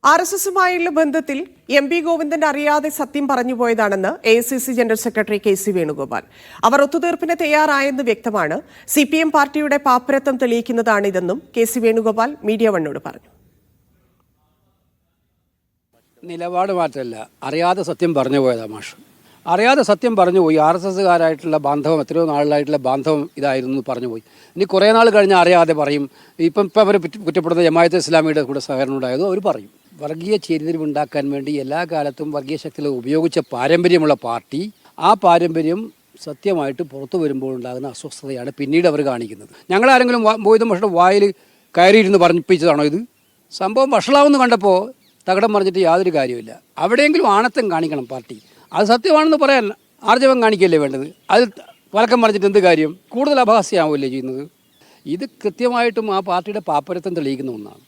RSSുമായുള്ള ബന്ധത്തിൽ MP ഗോവിന്ദൻ അറിയാതെ സത്യം പറഞ്ഞുപോയതാണെന്ന് AICC general secretary KC Venugopal. അവർ ഒത്തുതീർപ്പിന് തയ്യാറായെന്ന് വ്യക്തമാണ്. CPM പാർട്ടിയുടെ പാപ്പരത്വം തെളിയിക്കുന്നതാണിതെന്നും KC വേണുഗോപാൽ മീഡിയ വണ്ണോട് പറഞ്ഞു. നിലപാട് മാറ്റമല്ല, അറിയാതെ സത്യം പറഞ്ഞു പോയതാ മാഷ്. അറിയാതെ സത്യം പറഞ്ഞുപോയി. RSSകാരായിട്ടുള്ള ബാന്ധവം, എത്രയോ നാളിലായിട്ടുള്ള ബാന്ധവം ഇതായിരുന്നു പറഞ്ഞുപോയി. ഇനി കുറേ നാൾ കഴിഞ്ഞ് അറിയാതെ പറയും. ഇപ്പം അവർ കുറ്റപ്പെടുന്ന ജമാഅത്തെ ഇസ്ലാമിയുടെ കൂടെ സഹകരണം ഉണ്ടായതും അവർ പറയും. വർഗീയ ചേരിതിരിവുണ്ടാക്കാൻ വേണ്ടി എല്ലാ കാലത്തും വർഗീയ ശക്തികൾ ഉപയോഗിച്ച പാരമ്പര്യമുള്ള പാർട്ടി, ആ പാരമ്പര്യം സത്യമായിട്ട് പുറത്തു വരുമ്പോൾ ഉണ്ടാകുന്ന അസ്വസ്ഥതയാണ് പിന്നീട് അവർ കാണിക്കുന്നത്. ഞങ്ങളാരെങ്കിലും ബോയ്തും പക്ഷേ വായിൽ കയറിയിരുന്ന് പറഞ്ഞിപ്പിച്ചതാണോ ഇത്? സംഭവം വഷളാവെന്ന് കണ്ടപ്പോൾ തകടം പറഞ്ഞിട്ട് യാതൊരു കാര്യമില്ല. അവിടെയെങ്കിലും ആണത്തം കാണിക്കണം പാർട്ടി. അത് സത്യമാണെന്ന് പറയാൻ ആർജവം കാണിക്കുകയല്ലേ വേണ്ടത്. അത് വഴക്കം പറഞ്ഞിട്ട് എന്ത് കാര്യം? കൂടുതൽ അപഹാസ്യമാവുമല്ലേ ചെയ്യുന്നത്. ഇത് കൃത്യമായിട്ടും ആ പാർട്ടിയുടെ പാപ്പരത്വം തെളിയിക്കുന്ന ഒന്നാണ്.